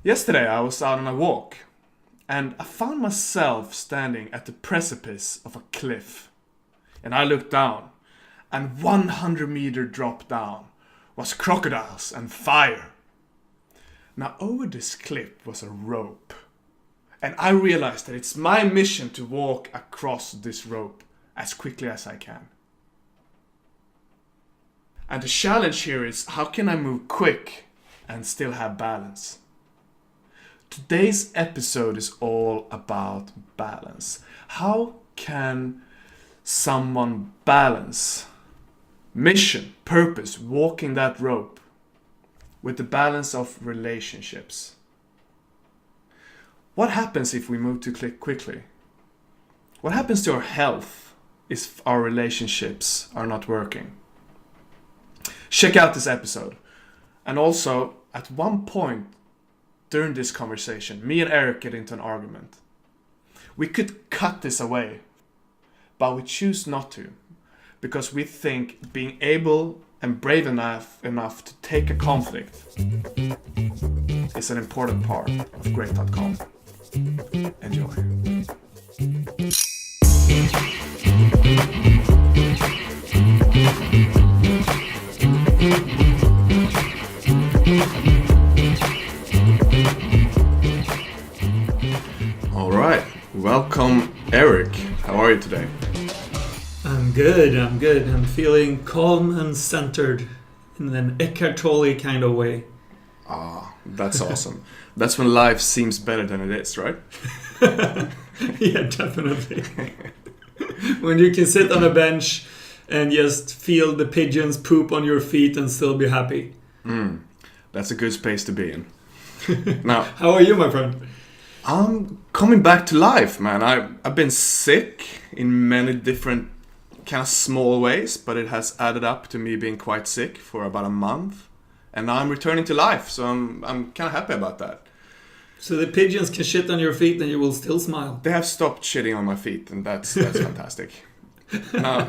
Yesterday I was out on a walk and I found myself standing at the precipice of a cliff. And I looked down, and 100-meter drop down was crocodiles and fire. Now over this cliff was a rope. And I realized that it's my mission to walk across this rope as quickly as I can. And the challenge here is, how can I move quick and still have balance? Today's episode is all about balance. How can someone balance mission, purpose, walking that rope with the balance of relationships? What happens if we move too quickly? What happens to our health if our relationships are not working? Check out this episode. And also, at one point during this conversation, me and Erik get into an argument. We could cut this away, but we choose not to, because we think being able and brave enough to take a conflict is an important part of Great.com. Enjoy. All right, welcome Erik. How are you today? I'm good. I'm feeling calm and centered in an Eckhart Tolle kind of way. Ah, that's awesome. That's when life seems better than it is, right? Yeah, definitely. When you can sit on a bench and just feel the pigeons poop on your feet and still be happy. That's a good space to be in. Now, how are you, my friend? I'm coming back to life, man. I've been sick in many different kind of small ways, but it has added up to me being quite sick for about a month. And now I'm returning to life, so I'm kind of happy about that. So the pigeons can shit on your feet and you will still smile. They have stopped shitting on my feet, and that's fantastic. Now,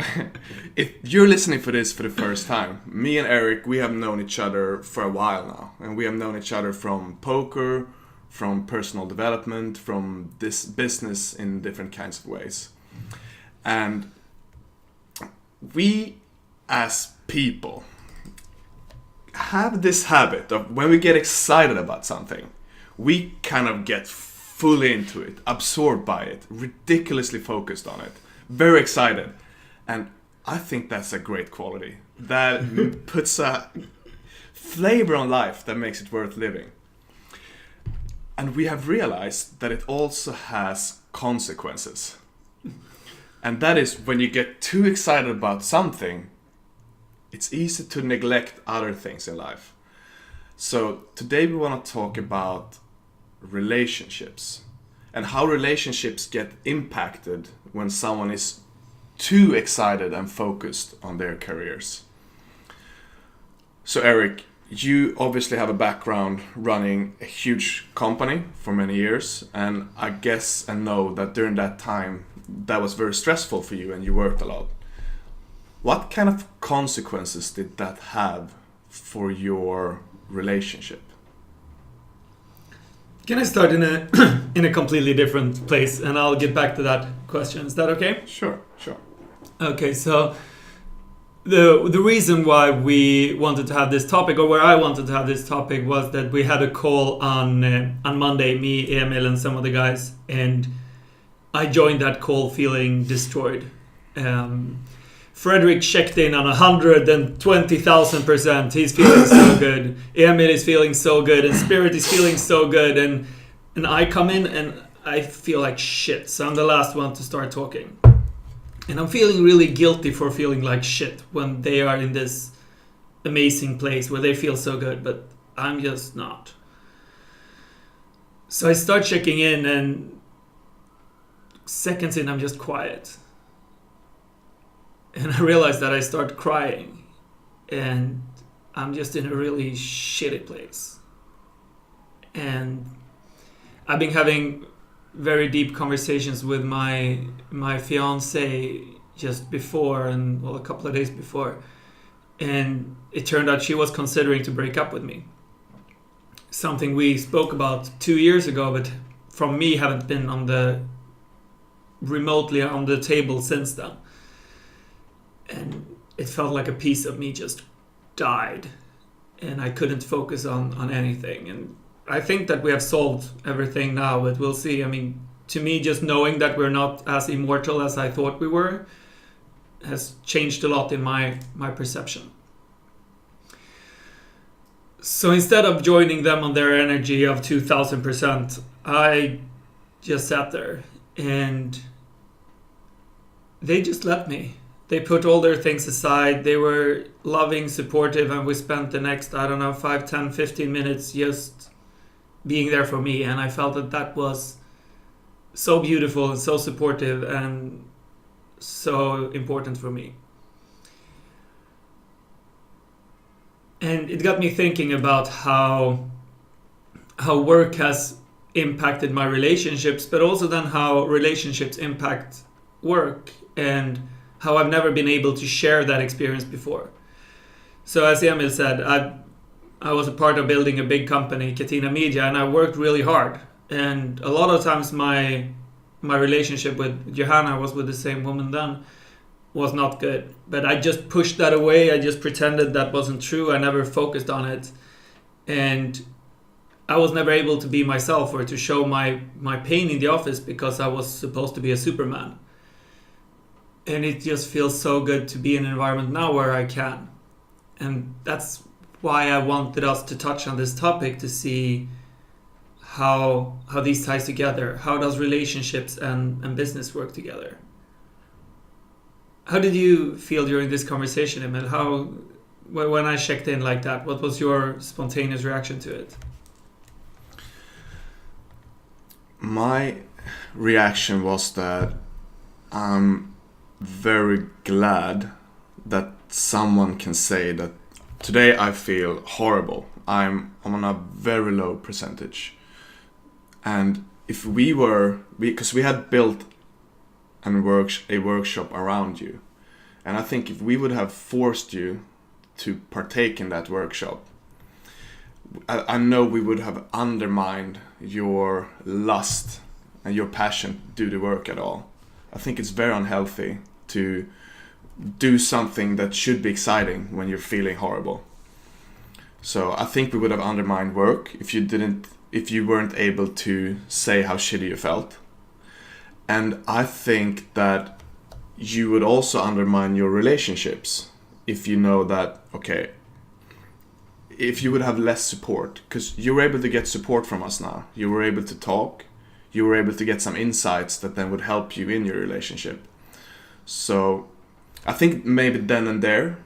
if you're listening for this for the first time, me and Erik, we have known each other for a while now. And we have known each other from poker, from personal development, from this business in different kinds of ways. And we, as people, have this habit of when we get excited about something, we kind of get fully into it, absorbed by it, ridiculously focused on it, very excited. And I think that's a great quality. That puts a flavor on life that makes it worth living. And we have realized that it also has consequences. And that is when you get too excited about something, it's easy to neglect other things in life. So today we want to talk about relationships and how relationships get impacted when someone is too excited and focused on their careers. So Erik, you obviously have a background running a huge company for many years, and I guess and know that during that time that was very stressful for you and you worked a lot. What kind of consequences did that have for your relationship? Can I start in a completely different place, and I'll get back to that question. Is that okay? Sure. Okay, so the reason why we wanted to have this topic, or where I wanted to have this topic, was that we had a call on Monday, me, Emil, and some of the guys, and I joined that call feeling destroyed. Frederick checked in on 120,000%. He's feeling so good. Emil is feeling so good, and Spirit is feeling so good, and I come in and I feel like shit. So I'm the last one to start talking. And I'm feeling really guilty for feeling like shit when they are in this amazing place where they feel so good, but I'm just not. So I start checking in, and seconds in, I'm just quiet. And I realize that I start crying, and I'm just in a really shitty place. And I've been having very deep conversations with my fiance just before, and a couple of days before, and it turned out she was considering to break up with me. something we spoke about 2 years ago, but from me haven't been remotely on the table since then. And it felt like a piece of me just died, and I couldn't focus on anything. And I think that we have solved everything now, but we'll see. I mean, to me, just knowing that we're not as immortal as I thought we were has changed a lot in my perception. So instead of joining them on their energy of 2000%, I just sat there, and they just let me. They put all their things aside. They were loving, supportive, and we spent the next, 5, 10, 15 minutes just being there for me. And I felt that was so beautiful and so supportive and so important for me. And it got me thinking about how work has impacted my relationships, but also then how relationships impact work, and how I've never been able to share that experience before. So as Emil said, I was a part of building a big company, Catena Media, and I worked really hard. And a lot of times my relationship with Johanna, was with the same woman then, was not good. But I just pushed that away. I just pretended that wasn't true. I never focused on it. And I was never able to be myself or to show my pain in the office because I was supposed to be a Superman. And it just feels so good to be in an environment now where I can. And that's why I wanted us to touch on this topic, to see how these ties together. How does relationships and business work together? How did you feel during this conversation, Emil? When I checked in like that, what was your spontaneous reaction to it? My reaction was that I'm very glad that someone can say that today I feel horrible. I'm on a very low percentage. And if because we had built a workshop around you, and I think if we would have forced you to partake in that workshop, I know we would have undermined your lust and your passion to do the work at all. I think it's very unhealthy to do something that should be exciting when you're feeling horrible. So I think we would have undermined work if you weren't able to say how shitty you felt. And I think that you would also undermine your relationships if you know that, okay, if you would have less support, because you were able to get support from us now. You were able to talk. You were able to get some insights that then would help you in your relationship. So I think maybe then and there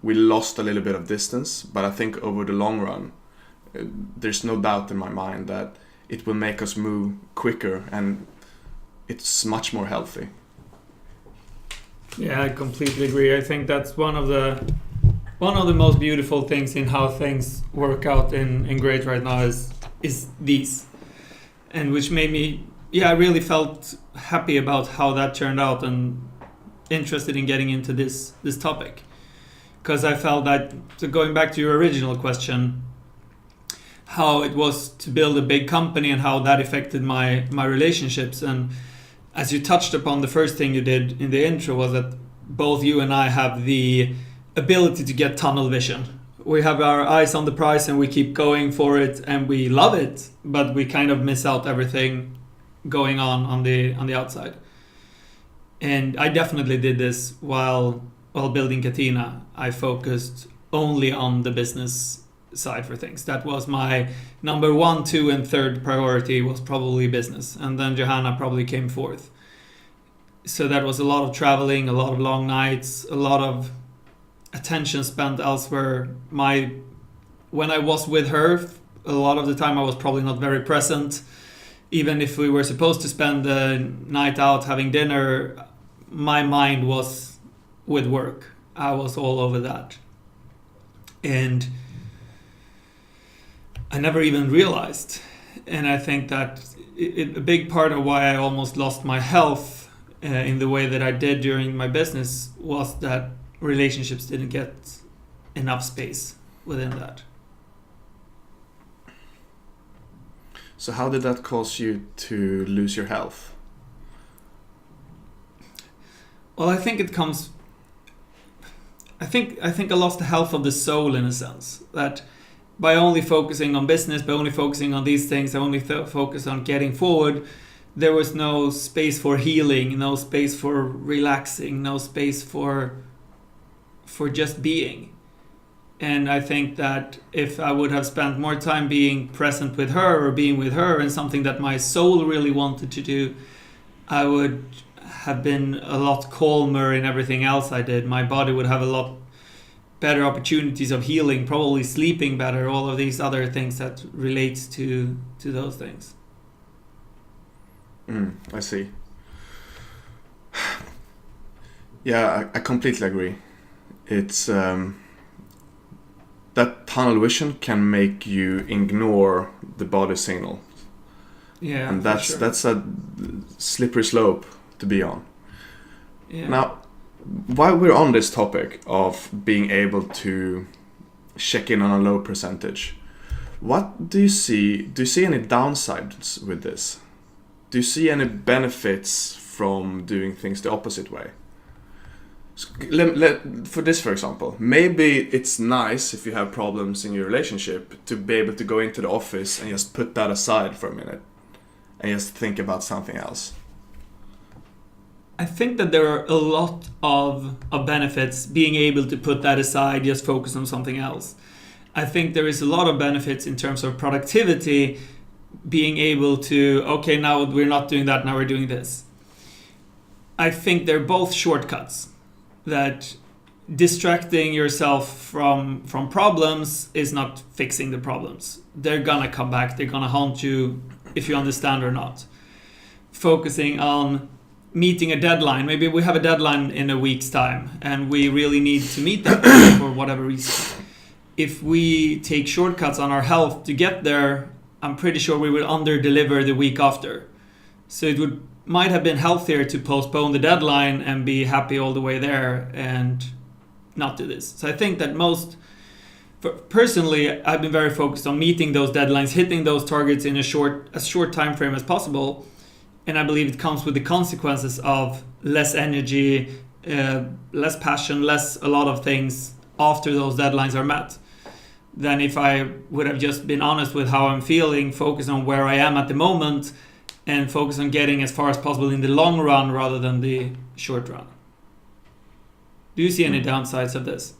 we lost a little bit of distance, but I think over the long run, there's no doubt in my mind that it will make us move quicker, and it's much more healthy. Yeah, I completely agree. I think that's one of the most beautiful things in how things work out in Great right now is these. And which made me, I really felt happy about how that turned out, and interested in getting into this topic. Because I felt that, so going back to your original question, how it was to build a big company and how that affected my relationships. And as you touched upon, the first thing you did in the intro was that both you and I have the ability to get tunnel vision. We have our eyes on the prize and we keep going for it and we love it, but we kind of miss out everything going on the outside. And I definitely did this while building Catena. I focused only on the business side for things. That was my number 1, 2, and 3rd priority, was probably business. And then Johanna probably came 4th. So that was a lot of traveling, a lot of long nights, a lot of attention spent elsewhere. When I was with her, a lot of the time I was probably not very present. Even if we were supposed to spend the night out having dinner, my mind was with work. I was all over that. And I never even realized. And I think that a big part of why I almost lost my health in the way that I did during my business was that relationships didn't get enough space within that. So how did that cause you to lose your health? Well, I think it comes. I think I lost the health of the soul in a sense, that by only focusing on business, by only focusing on these things, I only focus on getting forward. There was no space for healing, no space for relaxing, no space for just being. And I think that if I would have spent more time being present with her or being with her and something that my soul really wanted to do, I would have been a lot calmer in everything else I did. My body would have a lot better opportunities of healing, probably sleeping better, all of these other things that relates to those things. I see. Yeah, I completely agree. It's that tunnel vision can make you ignore the body signal. Yeah, and that's a slippery slope to be on. Yeah. Now, while we're on this topic of being able to check in on a low percentage, what do you see? Do you see any downsides with this? Do you see any benefits from doing things the opposite way? For this, for example, maybe it's nice if you have problems in your relationship to be able to go into the office and just put that aside for a minute and just think about something else. I think that there are a lot of benefits being able to put that aside, just focus on something else. I think there is a lot of benefits in terms of productivity, being able to, okay, now we're not doing that, now we're doing this. I think they're both shortcuts, that distracting yourself from problems is not fixing the problems. They're gonna come back, they're gonna haunt you if you understand or not. Focusing on meeting a deadline, maybe we have a deadline in a week's time and we really need to meet that for whatever reason. If we take shortcuts on our health to get there, I'm pretty sure we will under-deliver the week after. So it might have been healthier to postpone the deadline and be happy all the way there and not do this. So I think that personally, I've been very focused on meeting those deadlines, hitting those targets in as short time frame as possible. And I believe it comes with the consequences of less energy, less passion, a lot of things after those deadlines are met, than if I would have just been honest with how I'm feeling, focus on where I am at the moment, and focus on getting as far as possible in the long run rather than the short run. Do you see any downsides of this?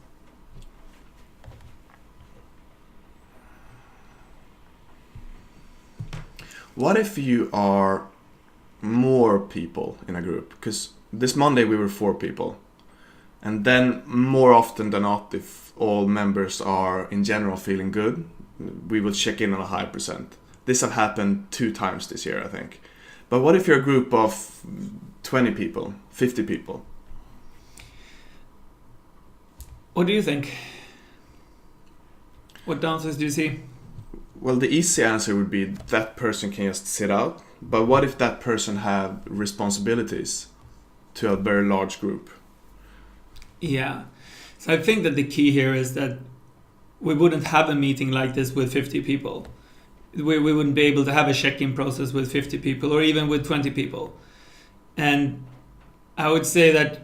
What if you are more people in a group? Because this Monday we were 4 people. And then more often than not, if all members are in general feeling good, we will check in on a high percent. This have happened 2 times this year, I think. But what if you're a group of 20 people, 50 people? What do you think? What downsides do you see? Well, the easy answer would be that person can just sit out. But what if that person have responsibilities to a very large group? Yeah. So I think that the key here is that we wouldn't have a meeting like this with 50 people. We wouldn't be able to have a check-in process with 50 people or even with 20 people. And I would say that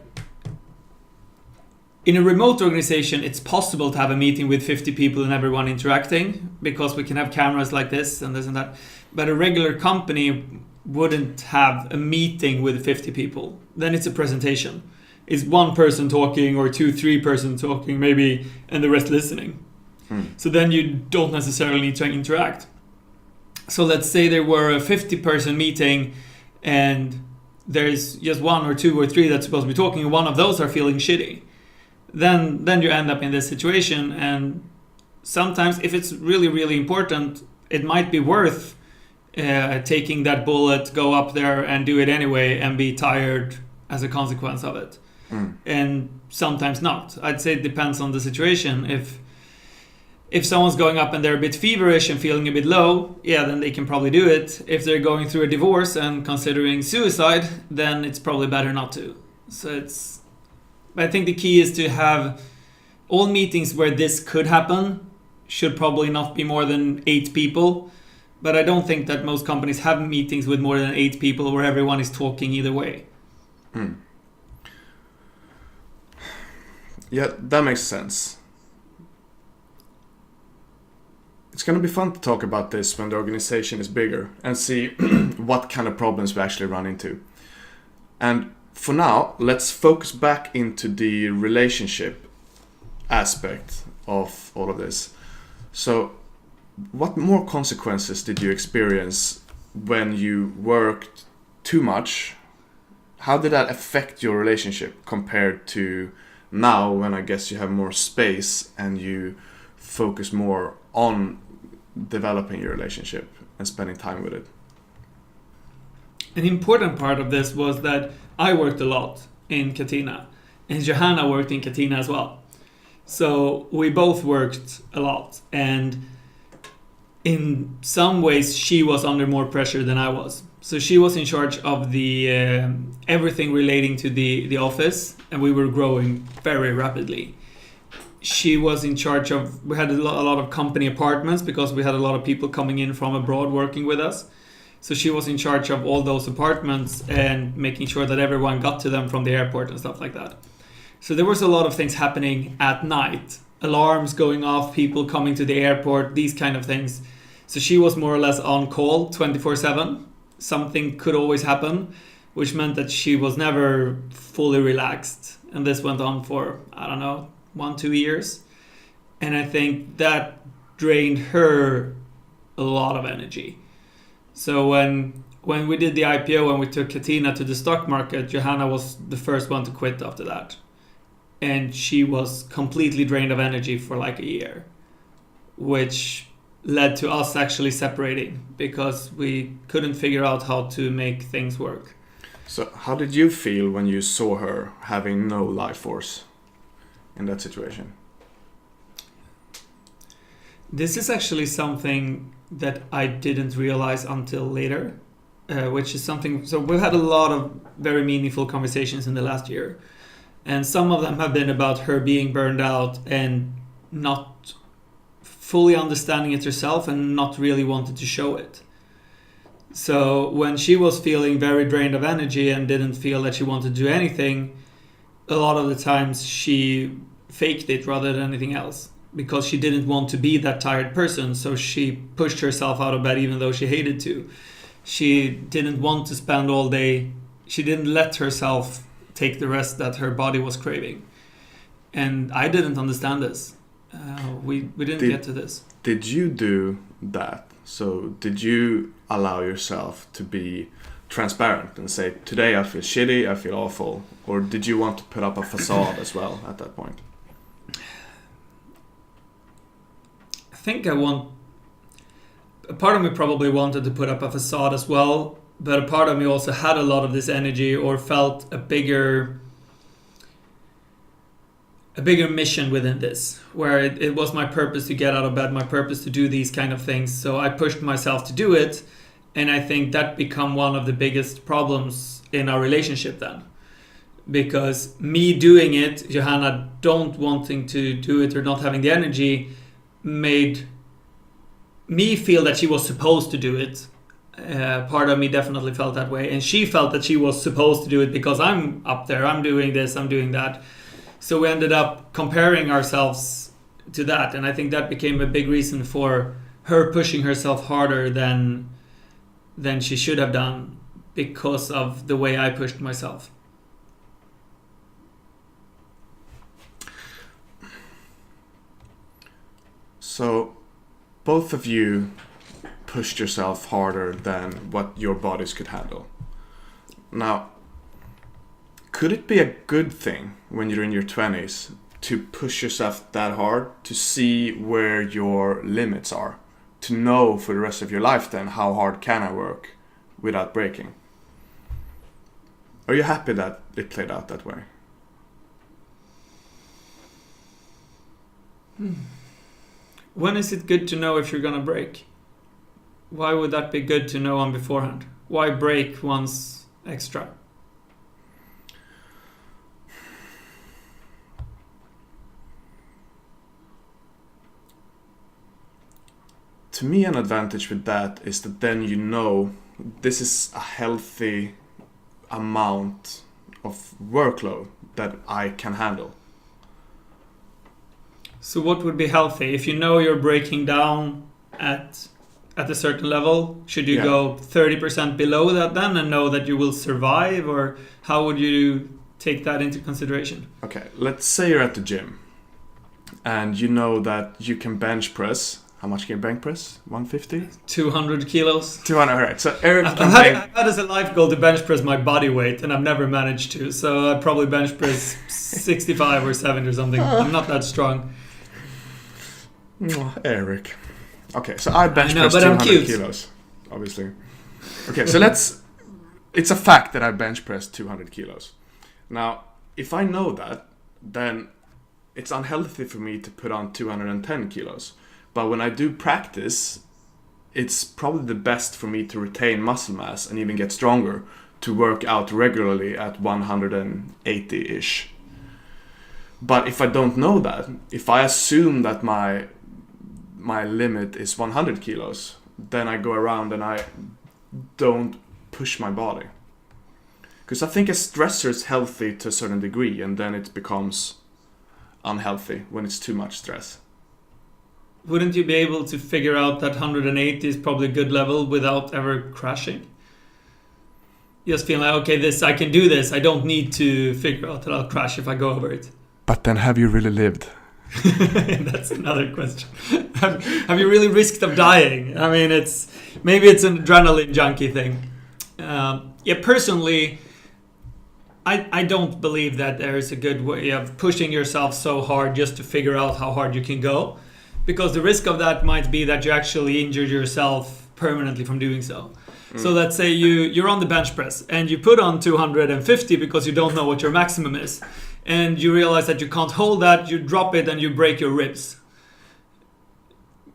in a remote organization, it's possible to have a meeting with 50 people and everyone interacting because we can have cameras like this and this and that. But a regular company wouldn't have a meeting with 50 people. Then it's a presentation. It's one person talking or 2-3 person talking maybe and the rest listening. So then you don't necessarily need to interact. So let's say there were a 50-person meeting and there's just 1 or 2 or 3 that's supposed to be talking and one of those are feeling shitty. Then you end up in this situation, and sometimes if it's really, really important, it might be worth taking that bullet, go up there and do it anyway and be tired as a consequence of it. And sometimes not. I'd say it depends on the situation. If someone's going up and they're a bit feverish and feeling a bit low, yeah, then they can probably do it. If they're going through a divorce and considering suicide, then it's probably better not to. I think the key is to have all meetings where this could happen should probably not be more than 8 people, But I don't think that most companies have meetings with more than 8 people where everyone is talking either way. Yeah, that makes sense. It's going to be fun to talk about this when the organization is bigger and see what kind of problems we actually run into. And for now, let's focus back into the relationship aspect of all of this. So, what more consequences did you experience when you worked too much? How did that affect your relationship compared to now, when I guess you have more space and you focus more on developing your relationship and spending time with it? An important part of this was that I worked a lot in Katina, and Johanna worked in Katina as well. So we both worked a lot, and in some ways she was under more pressure than I was. So she was in charge of the everything relating to the office, and we were growing very rapidly. She was in charge of, we had a lot of company apartments because we had a lot of people coming in from abroad working with us. So she was in charge of all those apartments and making sure that everyone got to them from the airport and stuff like that. So there was a lot of things happening at night. Alarms going off, people coming to the airport, these kind of things. So she was more or less on call 24/7. Something could always happen, which meant that she was never fully relaxed. And this went on for, I don't know, 1-2 years. And I think that drained her a lot of energy. So when we did the IPO and we took Katina to the stock market, Johanna was the first one to quit after that. And she was completely drained of energy for like a year, which led to us actually separating because we couldn't figure out how to make things work. So how did you feel when you saw her having no life force in that situation? This is actually something that I didn't realize until later, which is something... So we've had a lot of very meaningful conversations in the last year. And some of them have been about her being burned out and not fully understanding it herself and not really wanted to show it. So when she was feeling very drained of energy and didn't feel that she wanted to do anything, a lot of the times she faked it rather than anything else because she didn't want to be that tired person. So she pushed herself out of bed even though she hated to. She didn't want to spend all day. She didn't let herself take the rest that her body was craving. And I didn't understand this. We didn't get to this. Did you do that? So did you allow yourself to be transparent and say, today I feel shitty, I feel awful? Or did you want to put up a facade as well at that point? I think a part of me probably wanted to put up a facade as well, but a part of me also had a lot of this energy or felt a bigger mission within this, where it was my purpose to get out of bed, my purpose to do these kind of things. So I pushed myself to do it, and I think that become one of the biggest problems in our relationship then. Because me doing it, Johanna don't wanting to do it or not having the energy, made me feel that she was supposed to do it. Part of me definitely felt that way, and she felt that she was supposed to do it because I'm up there, I'm doing this, I'm doing that. So we ended up comparing ourselves to that, and I think that became a big reason for her pushing herself harder than she should have done because of the way I pushed myself. So both of you pushed yourself harder than what your bodies could handle. Now, could it be a good thing when you're in your 20s to push yourself that hard to see where your limits are? To know for the rest of your life then, how hard can I work without breaking? Are you happy that it played out that way? When is it good to know if you're gonna break? Why would that be good to know on beforehand? Why break once extra? to me, an advantage with that is that then you know this is a healthy amount of workload that I can handle. So what would be healthy? If you know you're breaking down at a certain level, should you go 30% below that then and know that you will survive? Or how would you take that into consideration? Okay, let's say you're at the gym and you know that you can bench press. How much can you bench press? 150? 200 kilos. 200, alright. So Erik I've had as a life goal to bench press my body weight, and I've never managed to. So I'd probably bench press 65 or 70 or something. I'm not that strong. Erik. Okay, so I bench press but 200 kilos, obviously. Okay, so it's a fact that I bench press 200 kilos. Now, if I know that, then it's unhealthy for me to put on 210 kilos. But when I do practice, it's probably the best for me to retain muscle mass and even get stronger to work out regularly at 180-ish. But if I don't know that, if I assume that my limit is 100 kilos, then I go around and I don't push my body. Because I think a stressor is healthy to a certain degree, and then it becomes unhealthy when it's too much stress. Wouldn't you be able to figure out that 180 is probably a good level without ever crashing? Just feeling like, okay, I can do this. I don't need to figure out that I'll crash if I go over it. But then have you really lived? That's another question. Have you really risked of dying? I mean, maybe it's an adrenaline junkie thing. Personally, I don't believe that there is a good way of pushing yourself so hard just to figure out how hard you can go. Because the risk of that might be that you actually injured yourself permanently from doing so. So let's say you're on the bench press and you put on 250 because you don't know what your maximum is. And you realize that you can't hold that, you drop it and you break your ribs.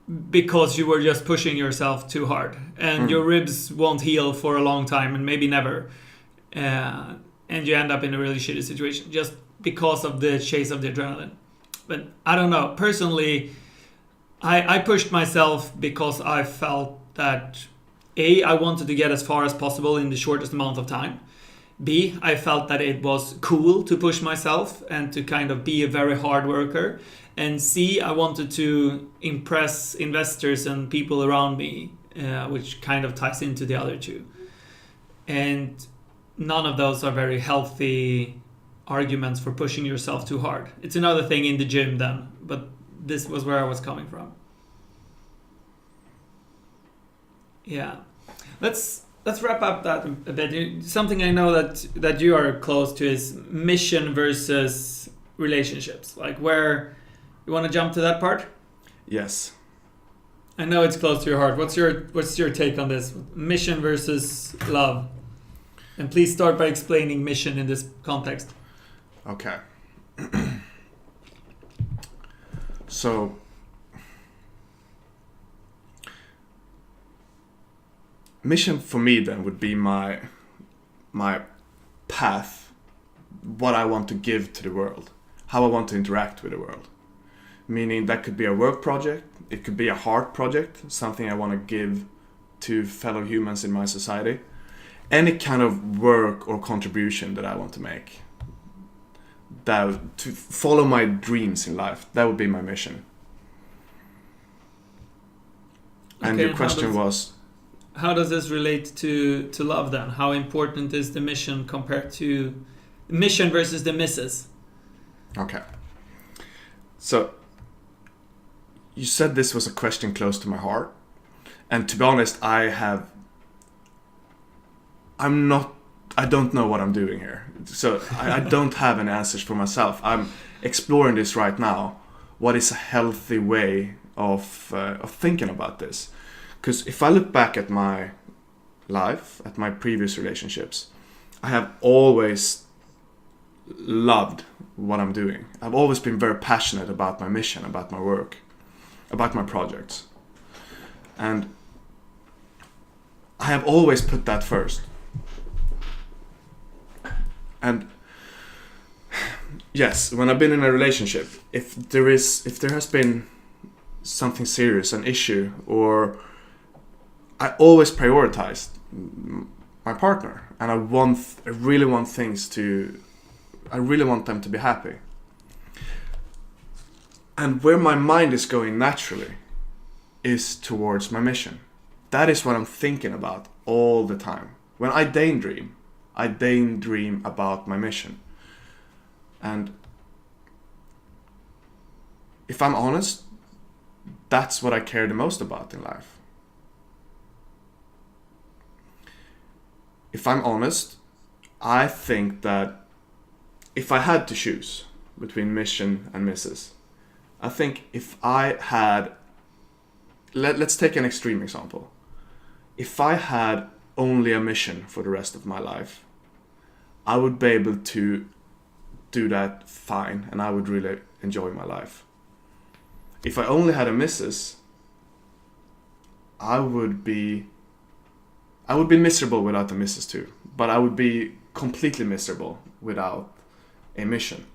Because you were just pushing yourself too hard. And your ribs won't heal for a long time and maybe never. And you end up in a really shitty situation just because of the chase of the adrenaline. But I don't know. Personally, I pushed myself because I felt that I wanted to get as far as possible in the shortest amount of time. B, I felt that it was cool to push myself and to kind of be a very hard worker. And C, I wanted to impress investors and people around me, which kind of ties into the other two. And none of those are very healthy arguments for pushing yourself too hard. It's another thing in the gym then, but this was where I was coming from. Yeah. Let's wrap up that a bit. Something I know that you are close to is mission versus relationships. Like, where you want to jump to that part? Yes. I know it's close to your heart. What's your take on this? Mission versus love. And please start by explaining mission in this context. Okay. So, mission for me then would be my path, what I want to give to the world, how I want to interact with the world. Meaning that could be a work project, it could be a heart project, something I want to give to fellow humans in my society. Any kind of work or contribution that I want to make. To follow my dreams in life, that would be my mission. And okay, your question was... How does this relate to love then? How important is the mission compared to mission versus the misses? Okay. So, you said this was a question close to my heart. And to be honest, I don't know what I'm doing here. So I don't have any answers for myself. I'm exploring this right now. What is a healthy way of thinking about this? Because if I look back at my life, at my previous relationships, I have always loved what I'm doing. I've always been very passionate about my mission, about my work, about my projects. And I have always put that first. And yes, when I've been in a relationship, if there has been something serious, an issue, or I always prioritized my partner, and I really want them to be happy. And where my mind is going naturally is towards my mission. That is what I'm thinking about all the time. When I daydream about my mission. And if I'm honest, that's what I care the most about in life. If I'm honest, I think that if I had to choose between mission and misses, I think if I had, let's take an extreme example. If I had only a mission for the rest of my life, I would be able to do that fine, and I would really enjoy my life. If I only had a missus, I would be miserable without a missus too, but I would be completely miserable without a mission.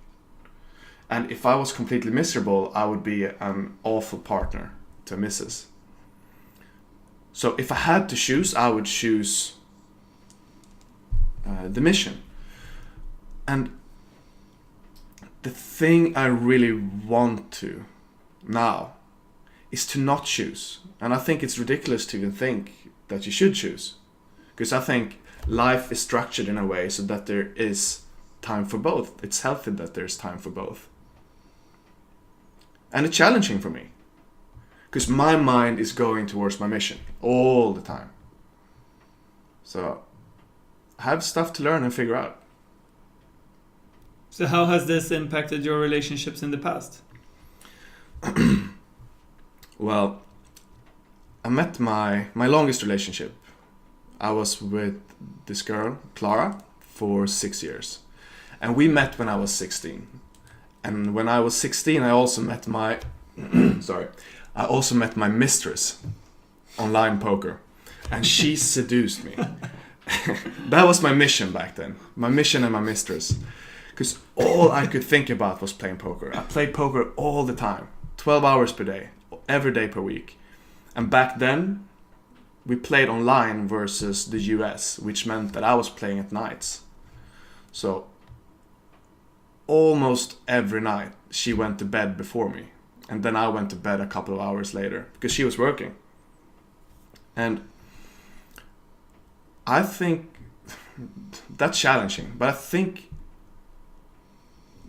And if I was completely miserable, I would be an awful partner to a missus. So if I had to choose, I would choose the mission. And the thing I really want to now is to not choose. And I think it's ridiculous to even think that you should choose. Because I think life is structured in a way so that there is time for both. It's healthy that there's time for both. And it's challenging for me. Because my mind is going towards my mission all the time. So I have stuff to learn and figure out. So how has this impacted your relationships in the past? Well, I met my longest relationship. I was with this girl, Clara, for 6 years. And we met when I was 16. And when I was 16, I also met my mistress online poker. And she seduced me. That was my mission back then. My mission and my mistress. Because all I could think about was playing poker. I played poker all the time. 12 hours per day. Every day per week. And back then, we played online versus the US, which meant that I was playing at nights. So almost every night she went to bed before me, and then I went to bed a couple of hours later because she was working. And I think that's challenging, but I think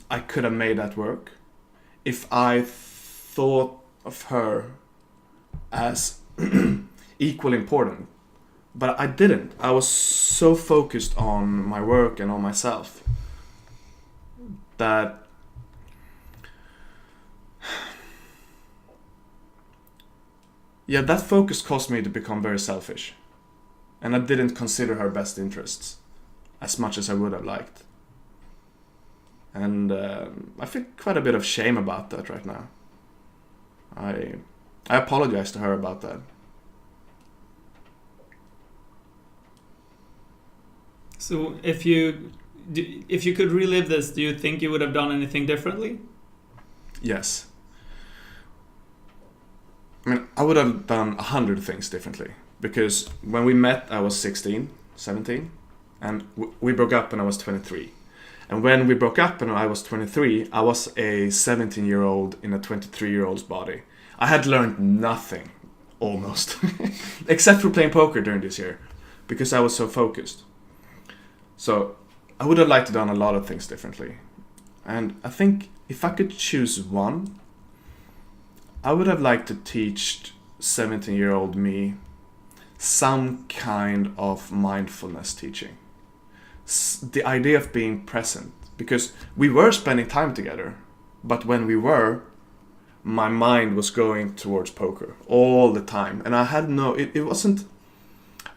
I could have made that work if I thought of her as equally important. But I didn't. I was so focused on my work and on myself that that focus caused me to become very selfish. And I didn't consider her best interests as much as I would have liked. And I feel quite a bit of shame about that right now. I apologize to her about that. So if you could relive this, do you think you would have done anything differently? Yes. I mean, I would have done 100 things differently. Because when we met, I was 16, 17. And we broke up when I was 23. And when we broke up and I was 23, I was a 17-year-old in a 23-year-old's body. I had learned nothing, almost. Except for playing poker during this year. Because I was so focused. So I would have liked to done a lot of things differently. And I think if I could choose one, I would have liked to teach 17-year-old me some kind of mindfulness teaching. The idea of being present. Because we were spending time together. But when we were, my mind was going towards poker all the time. And I had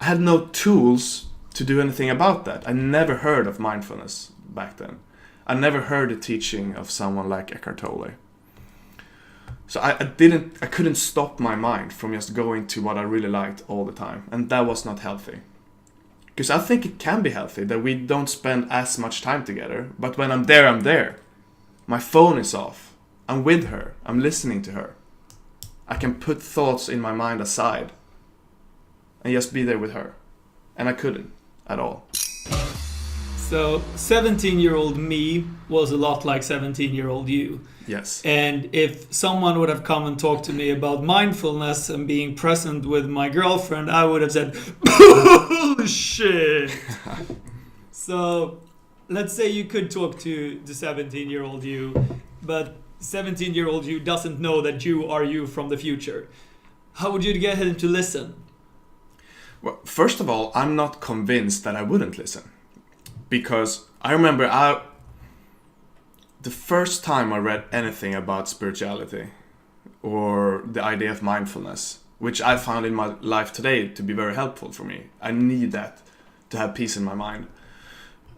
I had no tools to do anything about that. I never heard of mindfulness back then. I never heard the teaching of someone like Eckhart Tolle. So I couldn't stop my mind from just going to what I really liked all the time. And that was not healthy. Because I think it can be healthy that we don't spend as much time together. But when I'm there, I'm there. My phone is off. I'm with her. I'm listening to her. I can put thoughts in my mind aside and just be there with her. And I couldn't at all. So 17-year-old me was a lot like 17-year-old you. Yes. And if someone would have come and talked to me about mindfulness and being present with my girlfriend, I would have said, bullshit. So let's say you could talk to the 17-year-old you, but 17-year-old you doesn't know that you are you from the future. How would you get him to listen? Well, first of all, I'm not convinced that I wouldn't listen. Because I remember the first time I read anything about spirituality or the idea of mindfulness, which I found in my life today to be very helpful for me. I need that to have peace in my mind.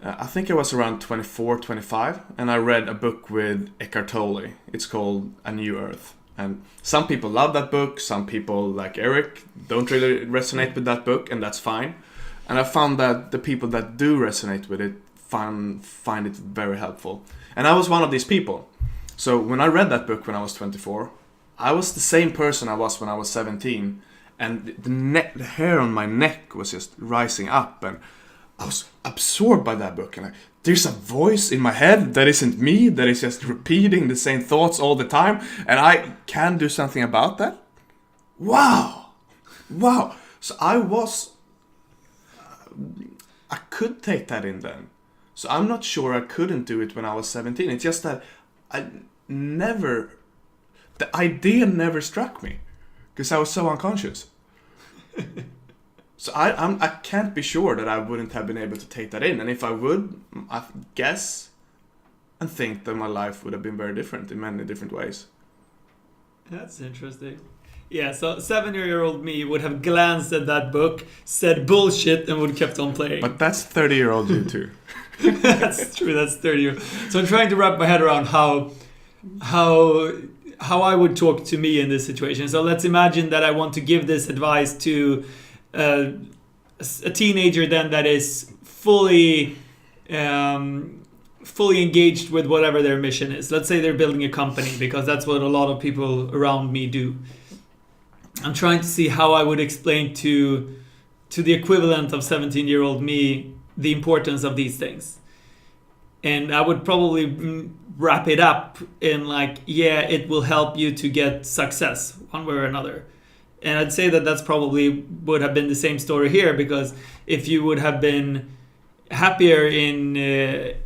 I think I was around 24, 25, and I read a book with Eckhart Tolle. It's called A New Earth. And some people love that book, some people, like Erik, don't really resonate with that book, and that's fine. And I found that the people that do resonate with it find it very helpful. And I was one of these people. So when I read that book when I was 24, I was the same person I was when I was 17. And the hair on my neck was just rising up. And I was absorbed by that book. And there's a voice in my head that isn't me, that is just repeating the same thoughts all the time. And I can do something about that. Wow. So I could take that in then. So I'm not sure I couldn't do it when I was 17. It's just that the idea never struck me because I was so unconscious. So I can't be sure that I wouldn't have been able to take that in. And if I would, I guess and think that my life would have been very different in many different ways. That's interesting. Yeah, so 7-year-old me would have glanced at that book, said bullshit, and would have kept on playing. But that's 30-year-old you too. That's true, that's 30. So I'm trying to wrap my head around how I would talk to me in this situation. So let's imagine that I want to give this advice to a teenager then that is fully engaged with whatever their mission is. Let's say they're building a company, because that's what a lot of people around me do. I'm trying to see how I would explain to the equivalent of 17-year-old me the importance of these things. And I would probably wrap it up in like, yeah, it will help you to get success one way or another. And I'd say that that's probably would have been the same story here, because if you would have been happier in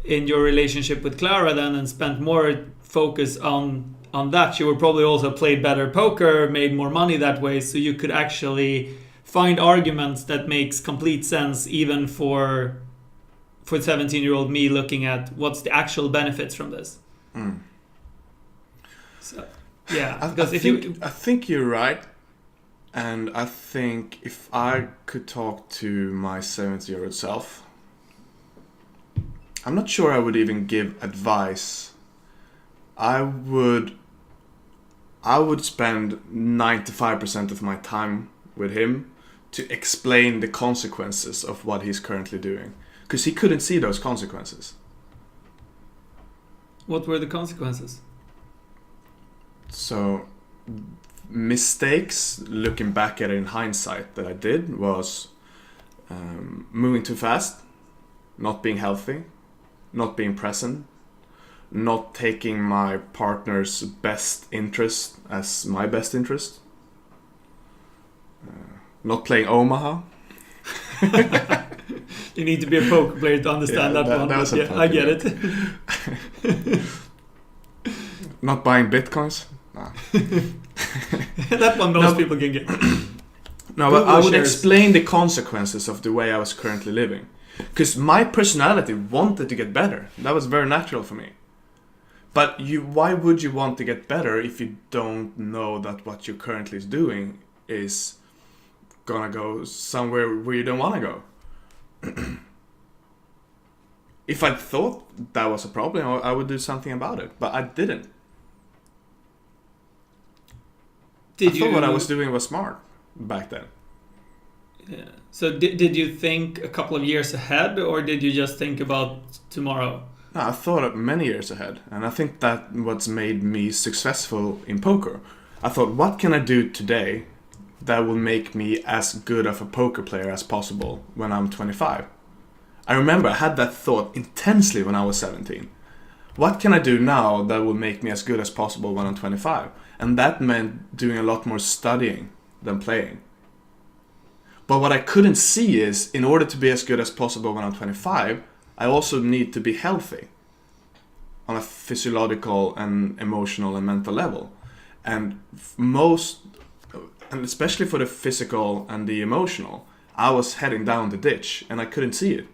your relationship with Clara then and spent more focus on that, you would probably also played better poker, made more money that way, so you could actually find arguments that makes complete sense even for 17-year-old me looking at what's the actual benefits from this. So yeah, because I think you're right. And I think if I could talk to my 70-year-old self, I'm not sure I would even give advice. I would spend 95% of my time with him to explain the consequences of what he's currently doing. Because he couldn't see those consequences. What were the consequences? So, mistakes, looking back at it in hindsight, that I did was moving too fast, not being healthy, not being present, not taking my partner's best interest as my best interest, not playing Omaha. You need to be a poker player to understand that one. That yeah, I get it. Not buying bitcoins. Nah. That one most people can get. No, but I would explain the consequences of the way I was currently living. Because my personality wanted to get better. That was very natural for me. But why would you want to get better if you don't know that what you're currently doing is gonna go somewhere where you don't want to go? If I thought that was a problem, I would do something about it. But I didn't. I thought what I was doing was smart back then. Yeah. So did you think a couple of years ahead, or did you just think about tomorrow? No, I thought many years ahead, and I think that what's made me successful in poker. I thought, what can I do today that will make me as good of a poker player as possible when I'm 25? I remember I had that thought intensely when I was 17. What can I do now that will make me as good as possible when I'm 25? And that meant doing a lot more studying than playing. But what I couldn't see is, in order to be as good as possible when I'm 25, I also need to be healthy on a physiological and emotional and mental level. And and especially for the physical and the emotional, I was heading down the ditch and I couldn't see it.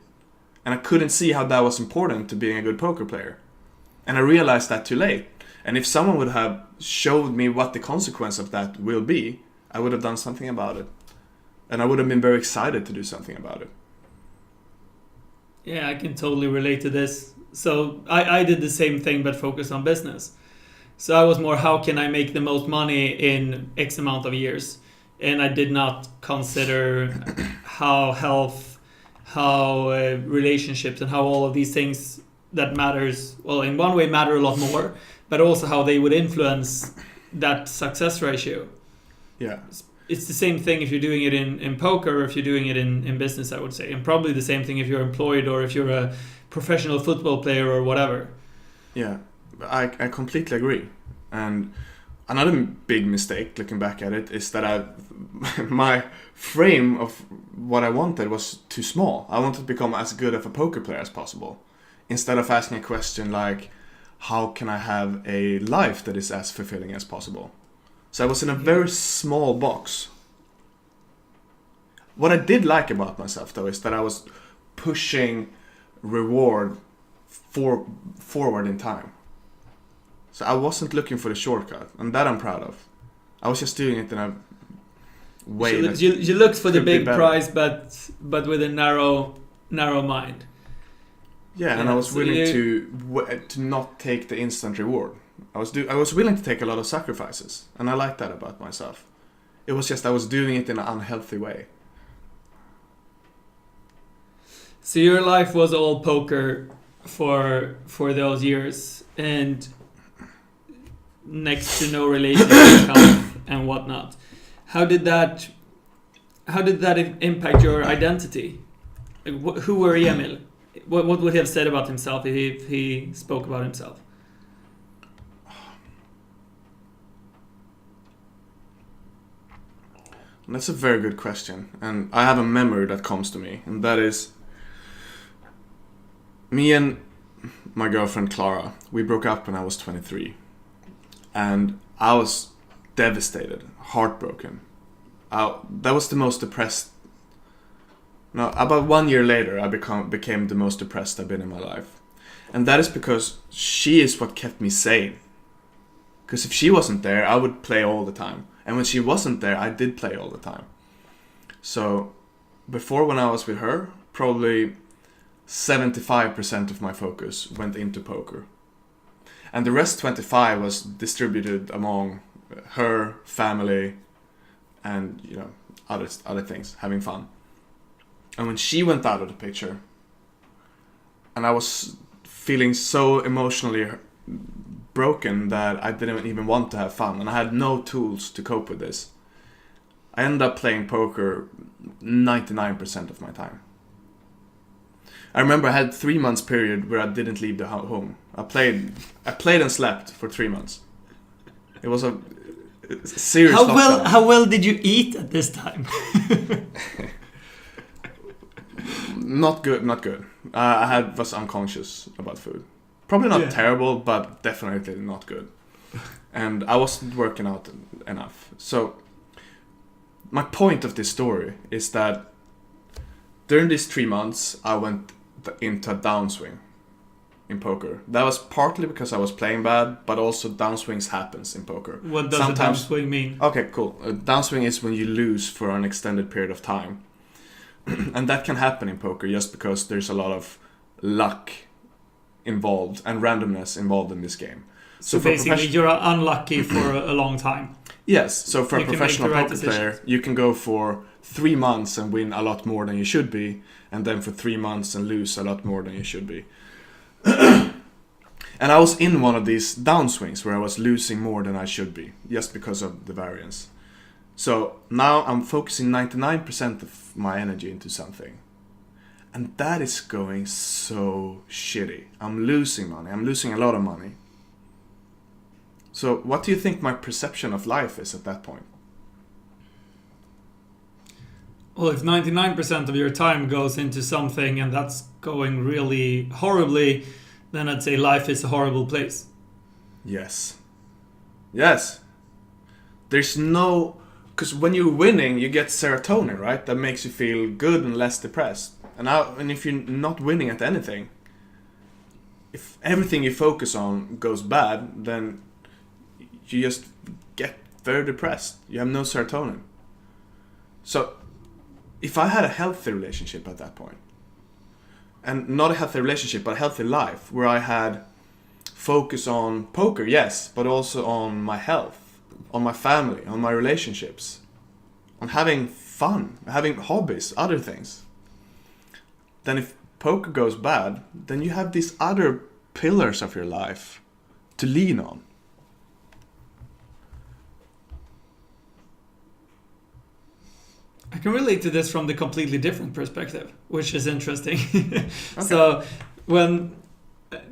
And I couldn't see how that was important to being a good poker player. And I realized that too late. And if someone would have showed me what the consequence of that will be, I would have done something about it. And I would have been very excited to do something about it. Yeah, I can totally relate to this. So I did the same thing but focused on business. So I was more, how can I make the most money in X amount of years? And I did not consider how health, how relationships, and how all of these things that matters, well, in one way matter a lot more, but also how they would influence that success ratio. Yeah. It's the same thing if you're doing it in poker or if you're doing it in business, I would say. And probably the same thing if you're employed or if you're a professional football player or whatever. Yeah, I completely agree. And another big mistake, looking back at it, is that my frame of what I wanted was too small. I wanted to become as good of a poker player as possible. Instead of asking a question like, how can I have a life that is as fulfilling as possible? So I was in a very small box. What I did like about myself, though, is that I was pushing reward forward in time. So I wasn't looking for the shortcut, and that I'm proud of. I was just doing it in a way that you looked for the big prize, but with a narrow mind. Yeah, and I was willing to not take the instant reward. I was willing to take a lot of sacrifices, and I like that about myself. It was just I was doing it in an unhealthy way. So your life was all poker for those years, and next to no relationship health and whatnot. How did that impact your identity? Like, who were Emil? What would he have said about himself if he spoke about himself? That's a very good question, and I have a memory that comes to me, and that is me and my girlfriend Clara. We broke up when I was 23, and I was devastated, heartbroken. That was the most depressed. No, about 1 year later, I became the most depressed I've been in my life, and that is because she is what kept me sane. Because if she wasn't there, I would play all the time. And when she wasn't there, I did play all the time. So, before when I was with her, probably 75% of my focus went into poker. And the rest 25 was distributed among her, family, and other things, having fun. And when she went out of the picture, and I was feeling so emotionally broken that I didn't even want to have fun, and I had no tools to cope with this, I ended up playing poker 99% of my time. I remember I had 3 months period where I didn't leave the home. I played and slept for 3 months. It was a serious lockdown. How well did you eat at this time? Not good. I was unconscious about food. Probably not terrible, but definitely not good. And I wasn't working out enough. So my point of this story is that during these 3 months, I went into a downswing in poker. That was partly because I was playing bad, but also downswings happens in poker. What does a downswing mean? Okay, cool. A downswing is when you lose for an extended period of time. And that can happen in poker just because there's a lot of luck involved and randomness involved in this game. So basically you're unlucky for a long time. Yes, so for a professional poker player, you can go for 3 months and win a lot more than you should be, and then for 3 months and lose a lot more than you should be. And I was in one of these downswings where I was losing more than I should be, just because of the variance. So now I'm focusing 99% of my energy into something. And that is going so shitty. I'm losing money. I'm losing a lot of money. So what do you think my perception of life is at that point? Well, if 99% of your time goes into something and that's going really horribly, then I'd say life is a horrible place. Yes. Yes. There's no... Because when you're winning, you get serotonin, right? That makes you feel good and less depressed. And if you're not winning at anything, if everything you focus on goes bad, then you just get very depressed. You have no serotonin. So, if I had a healthy relationship at that point, and not a healthy relationship, but a healthy life, where I had focus on poker, yes, but also on my health, on my family, on my relationships, on having fun, having hobbies, other things, then if poker goes bad, then you have these other pillars of your life to lean on. I can relate to this from the completely different perspective, which is interesting. Okay. So, when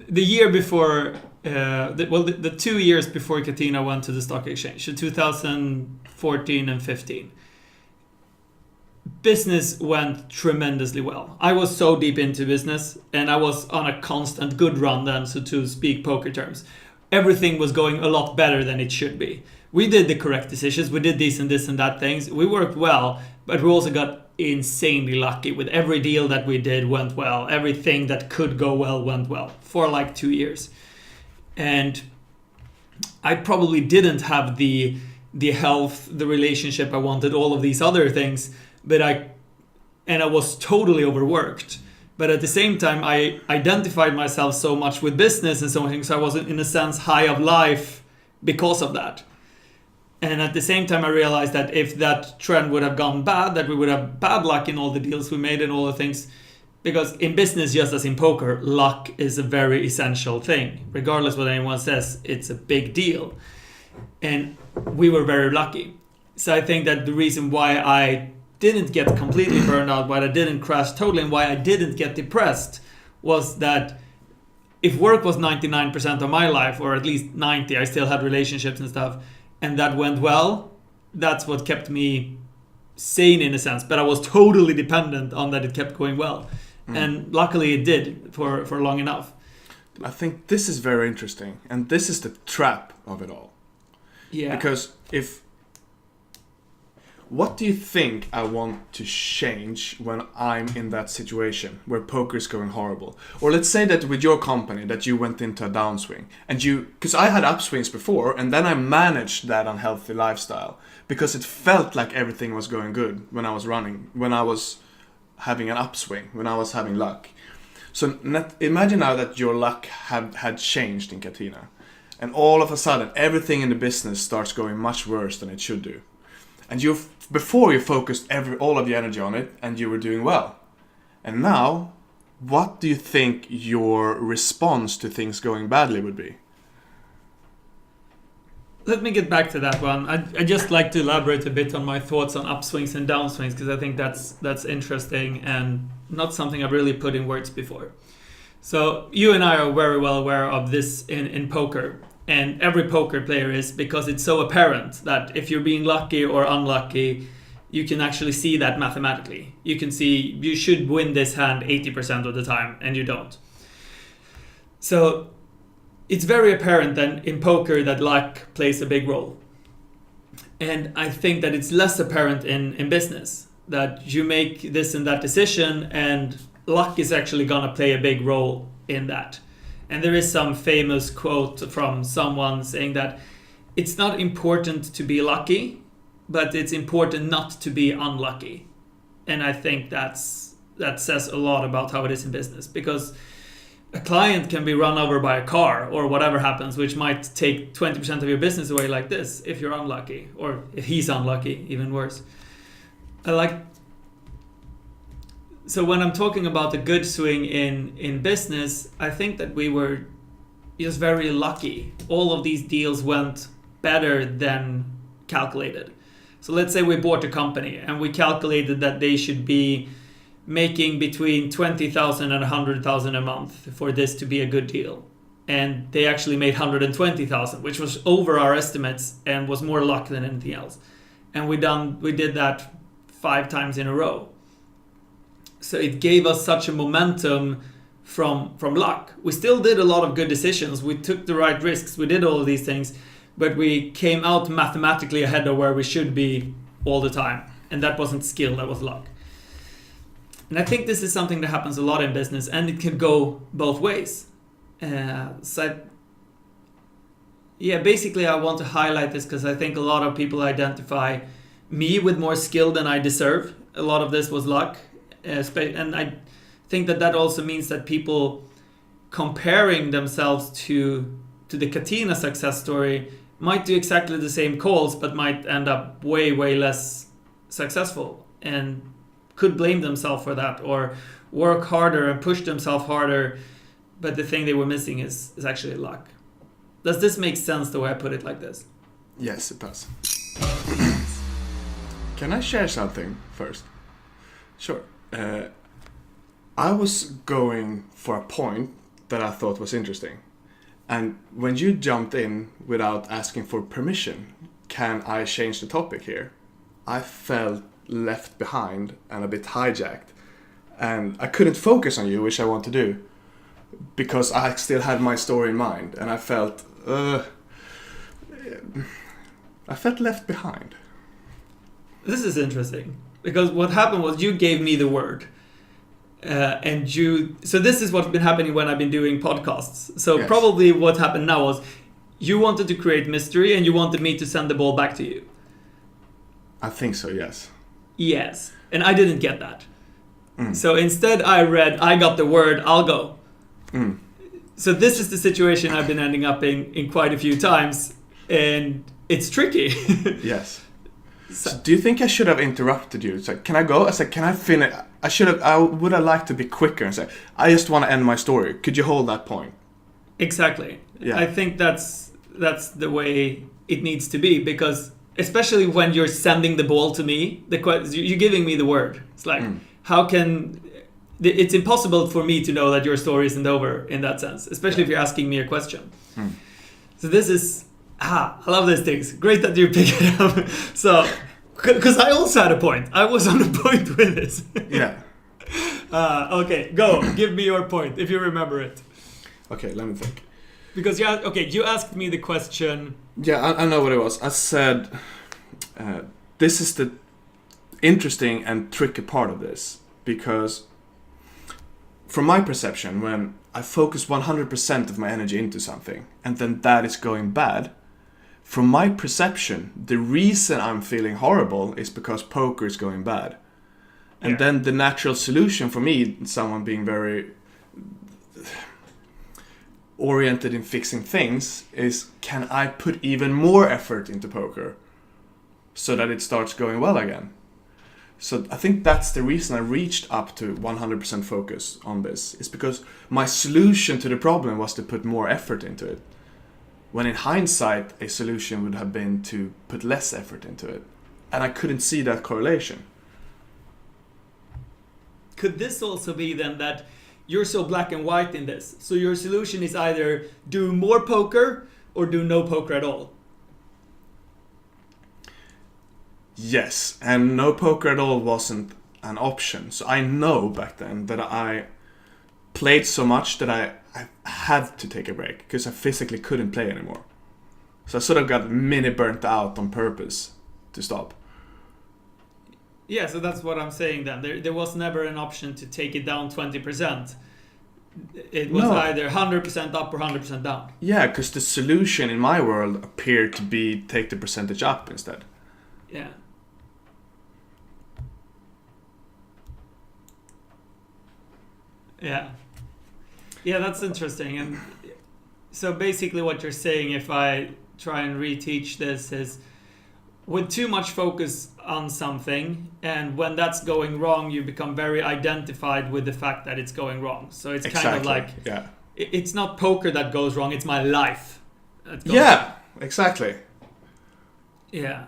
the year before, the 2 years before Katina went to the stock exchange, in 2014 and 15, business went tremendously well. I was so deep into business, and I was on a constant good run then, so to speak poker terms. Everything was going a lot better than it should be. We did the correct decisions, we did this and that things, we worked well, but we also got insanely lucky with every deal that we did went well. Everything that could go well went well for like 2 years. And I probably didn't have the health, the relationship I wanted, all of these other things, but I was totally overworked. But at the same time, I identified myself so much with business and so many things, so I was in a sense high of life because of that. And at the same time, I realized that if that trend would have gone bad, that we would have bad luck in all the deals we made and all the things. Because in business, just as in poker, luck is a very essential thing. Regardless what anyone says, it's a big deal. And we were very lucky. So I think that the reason why I didn't get completely burned out, why I didn't crash totally, and why I didn't get depressed was that if work was 99% of my life, or at least 90, I still had relationships and stuff, and that went well, that's what kept me sane in a sense. But I was totally dependent on that it kept going well. And luckily it did for long enough. I think this is very interesting. And this is the trap of it all. Yeah. Because what do you think I want to change when I'm in that situation where poker is going horrible? Or let's say that with your company that you went into a downswing and because I had upswings before and then I managed that unhealthy lifestyle because it felt like everything was going good when I was running, when I was having an upswing, when I was having luck. So imagine now that your luck had changed in Katina and all of a sudden everything in the business starts going much worse than it should do. And before you focused all of your energy on it and you were doing well. And now, what do you think your response to things going badly would be? Let me get back to that one. I just like to elaborate a bit on my thoughts on upswings and downswings because I think that's interesting and not something I've really put in words before. So you and I are very well aware of this in poker. And every poker player is, because it's so apparent that if you're being lucky or unlucky, you can actually see that mathematically. You can see you should win this hand 80% of the time, and you don't. So it's very apparent then in poker that luck plays a big role. And I think that it's less apparent in business, that you make this and that decision, and luck is actually going to play a big role in that. And there is some famous quote from someone saying that it's not important to be lucky, but it's important not to be unlucky. And I think that says a lot about how it is in business, because a client can be run over by a car or whatever happens, which might take 20% of your business away like this if you're unlucky, or if he's unlucky, even worse. So when I'm talking about a good swing in business, I think that we were just very lucky. All of these deals went better than calculated. So let's say we bought a company and we calculated that they should be making between 20,000 and 100,000 a month for this to be a good deal. And they actually made 120,000, which was over our estimates and was more luck than anything else. And we did that 5 times in a row. So it gave us such a momentum from luck. We still did a lot of good decisions. We took the right risks. We did all of these things, but we came out mathematically ahead of where we should be all the time. And that wasn't skill, that was luck. And I think this is something that happens a lot in business, and it can go both ways. Basically I want to highlight this because I think a lot of people identify me with more skill than I deserve. A lot of this was luck. And I think that also means that people comparing themselves to the Catena success story might do exactly the same calls, but might end up way, way less successful and could blame themselves for that or work harder and push themselves harder. But the thing they were missing is actually luck. Does this make sense the way I put it like this? Yes, it does. Can I share something first? Sure. I was going for a point that I thought was interesting. And when you jumped in without asking for permission, can I change the topic here? I felt left behind and a bit hijacked. And I couldn't focus on you, which I want to do, because I still had my story in mind. And I felt left behind. This is interesting. Because what happened was you gave me the word. So this is what's been happening when I've been doing podcasts. So yes. Probably what happened now was you wanted to create mystery and you wanted me to send the ball back to you. I think so, yes. Yes. And I didn't get that. So instead I got the word, I'll go. So this is the situation I've been ending up in quite a few times. And it's tricky. Yes. So do you think I should have interrupted you? It's like, can I go? I said, can I finish? I would have liked to be quicker and say, I just want to end my story. Could you hold that point? Exactly. Yeah. I think that's the way it needs to be, because especially when you're sending the ball to me, you're giving me the word. It's like, it's impossible for me to know that your story isn't over in that sense, especially if you're asking me a question. So this is, I love these things. Great that you pick it up. So, because I also had a point. I was on a point with this. Yeah. Okay, go. Give me your point, if you remember it. Okay, let me think. Because you asked me the question. Yeah, I know what it was. I said, this is the interesting and tricky part of this. Because from my perception, when I focus 100% of my energy into something, and then that is going bad, from my perception, the reason I'm feeling horrible is because poker is going bad. And then the natural solution for me, someone being very oriented in fixing things, is can I put even more effort into poker so that it starts going well again? So I think that's the reason I reached up to 100% focus on this. It's because my solution to the problem was to put more effort into it. When in hindsight, a solution would have been to put less effort into it. And I couldn't see that correlation. Could this also be then that you're so black and white in this? So your solution is either do more poker or do no poker at all? Yes, and no poker at all wasn't an option. So I know back then that I played so much that I had to take a break because I physically couldn't play anymore. So I sort of got mini burnt out on purpose to stop. Yeah, so that's what I'm saying then. There was never an option to take it down 20%. It was either 100% up or 100% down. Yeah, because the solution in my world appeared to be take the percentage up instead. Yeah. Yeah. Yeah, that's interesting. And so basically what you're saying, if I try and reteach this, is with too much focus on something, and when that's going wrong, you become very identified with the fact that it's going wrong. So it's kind of like it's not poker that goes wrong, it's my life that goes Yeah, exactly. Yeah.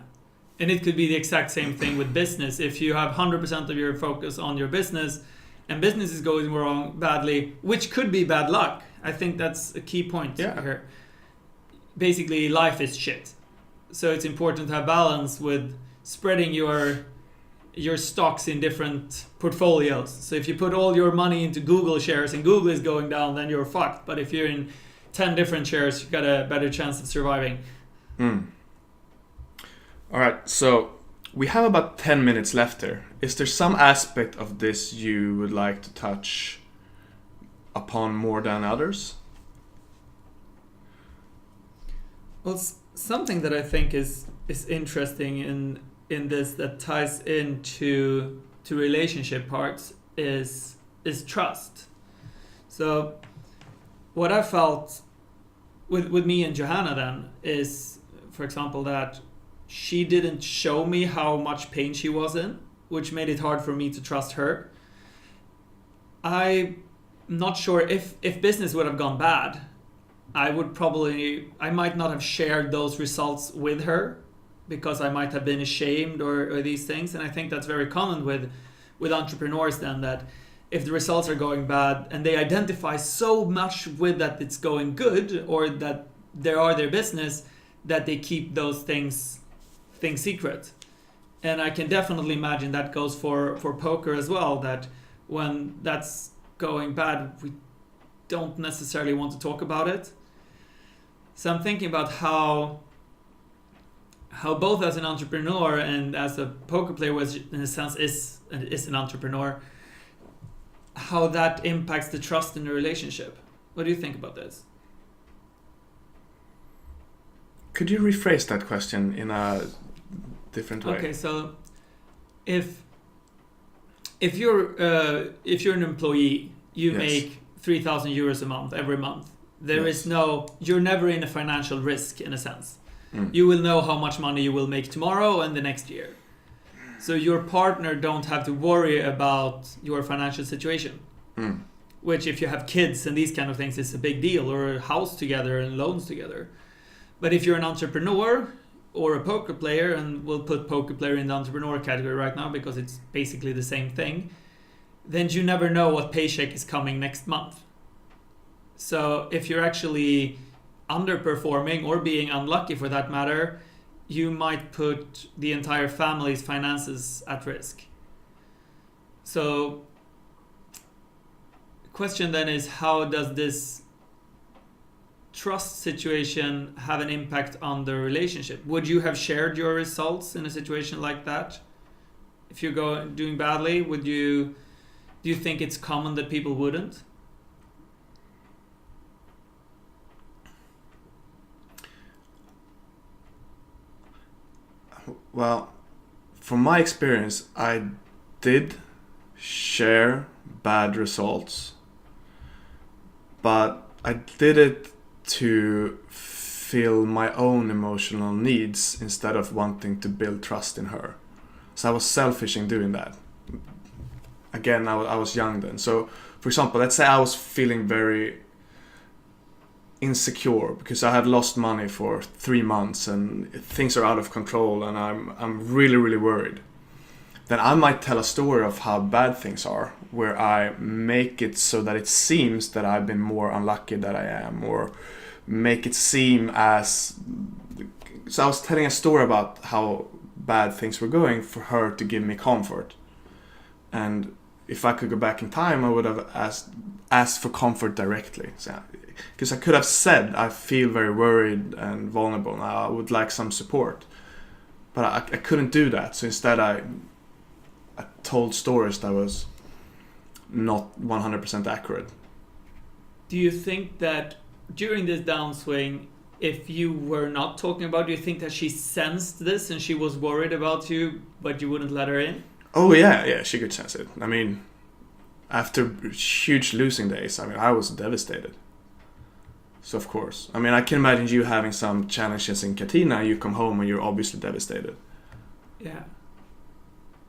And it could be the exact same thing with business. If you have 100% of your focus on your business and business is going wrong badly, which could be bad luck. I think that's a key point here. Basically, life is shit. So it's important to have balance with spreading your stocks in different portfolios. So if you put all your money into Google shares and Google is going down, then you're fucked. But if you're in 10 different shares, you've got a better chance of surviving. All right, so we have about 10 minutes left here. Is there some aspect of this you would like to touch upon more than others? Well, something that I think is interesting in this that ties into relationship parts is trust. So what I felt with me and Johanna then is, for example, that she didn't show me how much pain she was in, which made it hard for me to trust her. I'm not sure if business would have gone bad, I might not have shared those results with her because I might have been ashamed or these things. And I think that's very common with entrepreneurs then, that if the results are going bad and they identify so much with that it's going good or that they are their business, that they keep those things secret. And I can definitely imagine that goes for poker as well, that when that's going bad, we don't necessarily want to talk about it. So I'm thinking about how both as an entrepreneur and as a poker player, which in a sense is an entrepreneur, how that impacts the trust in the relationship. What do you think about this? Could you rephrase that question in a different way? Okay, so if you're an employee, you make 3,000 euros a month every month. You're never in a financial risk in a sense. You will know how much money you will make tomorrow and the next year. So your partner don't have to worry about your financial situation. Which if you have kids and these kind of things, is a big deal, or a house together and loans together. But if you're an entrepreneur or a poker player, and we'll put poker player in the entrepreneur category right now because it's basically the same thing, then you never know what paycheck is coming next month. So if you're actually underperforming or being unlucky for that matter, you might put the entire family's finances at risk. So the question then is, how does this trust situation have an impact on the relationship? Would you have shared your results in a situation like that? If you're doing badly, do you think it's common that people wouldn't? Well, from my experience, I did share bad results, but I did it to fill my own emotional needs instead of wanting to build trust in her. So I was selfish in doing that. Again, I was young then. So, for example, let's say I was feeling very insecure because I had lost money for 3 months and things are out of control and I'm really, really worried. Then I might tell a story of how bad things are, where I make it so that it seems that I've been more unlucky than I am, or make it seem as... So I was telling a story about how bad things were going for her to give me comfort. And if I could go back in time, I would have asked for comfort directly. Because I could have said, I feel very worried and vulnerable now, I would like some support. But I couldn't do that. So instead I told stories that was not 100% accurate. Do you think that during this downswing, if you were not talking about, do you think that she sensed this and she was worried about you, but you wouldn't let her in? Oh yeah, she could sense it. I mean, after huge losing days, I was devastated. So of course, I can imagine you having some challenges in Katina, you come home and you're obviously devastated. Yeah,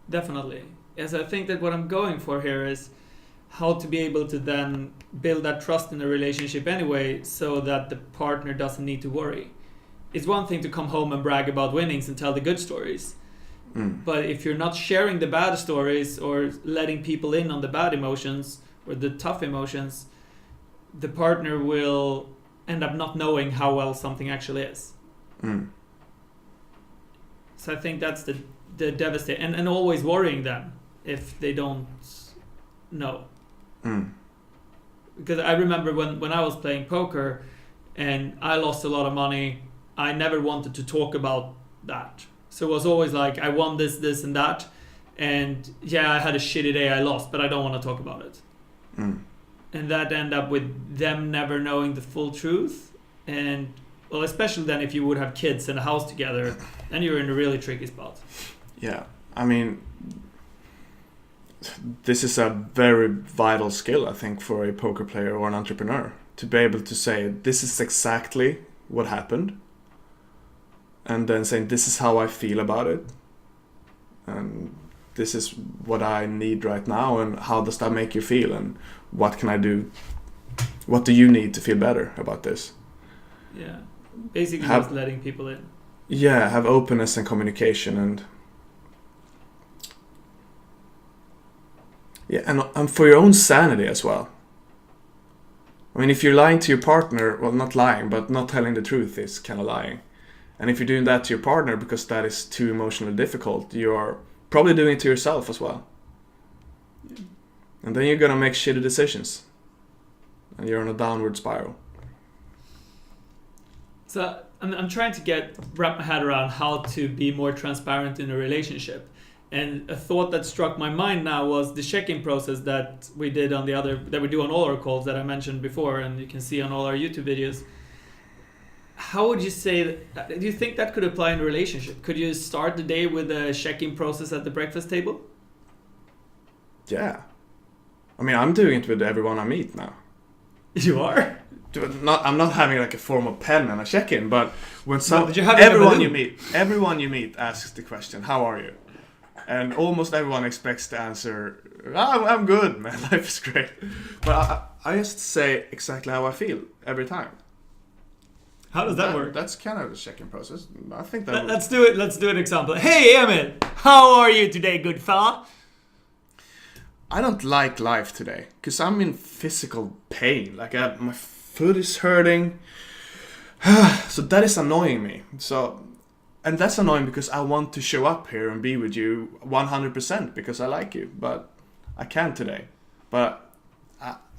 definitely. Yes, I think that what I'm going for here is how to be able to then build that trust in the relationship anyway, so that the partner doesn't need to worry. It's one thing to come home and brag about winnings and tell the good stories. But if you're not sharing the bad stories or letting people in on the bad emotions or the tough emotions, the partner will end up not knowing how well something actually is. So I think that's the devastating, and always worrying them if they don't know. Because I remember when I was playing poker and I lost a lot of money, I never wanted to talk about that. So it was always like, I won this and that, and yeah, I had a shitty day, I lost, but I don't want to talk about it. And that end up with them never knowing the full truth. And well, especially then if you would have kids in a house together, then you're in a really tricky spot. Yeah, I mean, this is a very vital skill, I think, for a poker player or an entrepreneur, to be able to say, this is exactly what happened, and then saying, this is how I feel about it, and this is what I need right now, and how does that make you feel, and what can I do, what do you need to feel better about this? Yeah, basically just letting people in. Yeah, have openness and communication, and yeah, and for your own sanity as well. I mean, if you're lying to your partner, well, not lying, but not telling the truth is kind of lying. And if you're doing that to your partner because that is too emotionally difficult, you're probably doing it to yourself as well. And then you're gonna make shitty decisions, and you're on a downward spiral. So I'm trying to wrap my head around how to be more transparent in a relationship. And a thought that struck my mind now was the check-in process that we did that we do on all our calls that I mentioned before, and you can see on all our YouTube videos. How would you say that? Do you think that could apply in a relationship? Could you start the day with a check-in process at the breakfast table? Yeah. I mean, I'm doing it with everyone I meet now. You are? I'm not having like a formal pen and a check-in, but when everyone you meet asks the question, "How are you?" And almost everyone expects the answer, "I'm good, man. Life is great." But I just say exactly how I feel every time. How does that work? That's kind of the check-in process. I think that. Let's do it. Let's do an example. Hey, Emil, how are you today, good fella? I don't like life today because I'm in physical pain. Like my foot is hurting, so that is annoying me. And that's annoying because I want to show up here and be with you 100% because I like you, but I can't today. But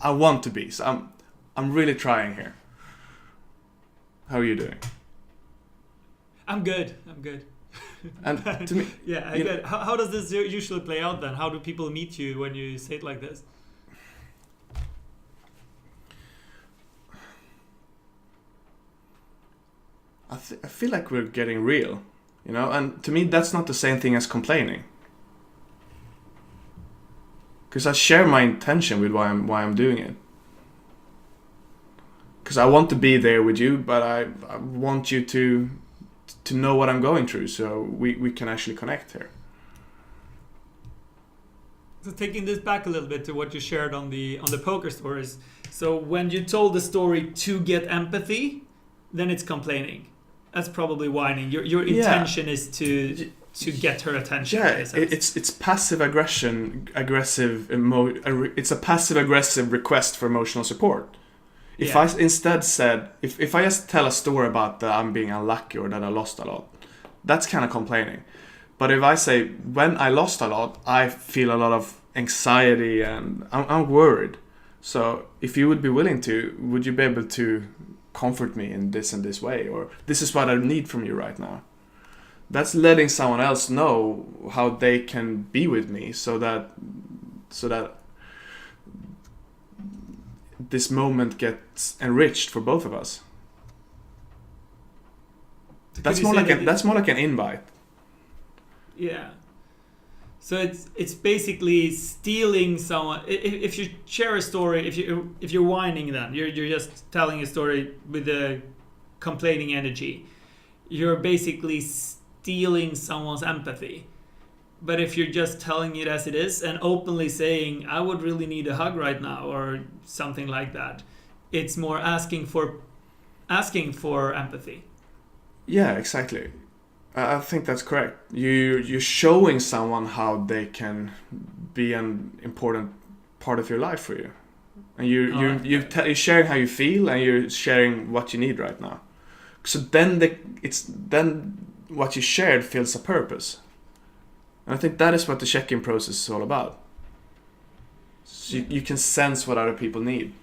I want to be, so I'm really trying here. How are you doing? I'm good. And to me, yeah, I'm good. How does this usually play out then? How do people meet you when you say it like this? I feel like we're getting real, you know, and to me that's not the same thing as complaining. Because I share my intention with why I'm doing it. Because I want to be there with you, but I want you to know what I'm going through, so we can actually connect here. So taking this back a little bit to what you shared on the poker stories. So when you told the story to get empathy, then it's complaining. That's probably whining. Your intention is to get her attention. Yeah, it's passive aggression, it's a passive aggressive request for emotional support. If I instead said, if I just tell a story about that I'm being unlucky or that I lost a lot, that's kind of complaining. But if I say, when I lost a lot, I feel a lot of anxiety and I'm worried. So if you would be willing to, would you be able to comfort me in this and this way? Or this is what I need from you right now. That's letting someone else know how they can be with me so that this moment gets enriched for both of us. That's more like an invite. Yeah. So it's basically stealing someone. If you share a story, if you're whining, then you're just telling a story with a complaining energy. You're basically stealing someone's empathy. But if you're just telling it as it is and openly saying, I would really need a hug right now or something like that, it's more asking for empathy. Yeah, exactly. I think that's correct. You're showing someone how they can be an important part of your life for you. And you're sharing how you feel, and you're sharing what you need right now. So then what you shared feels a purpose. And I think that is what the check-in process is all about. So you can sense what other people need.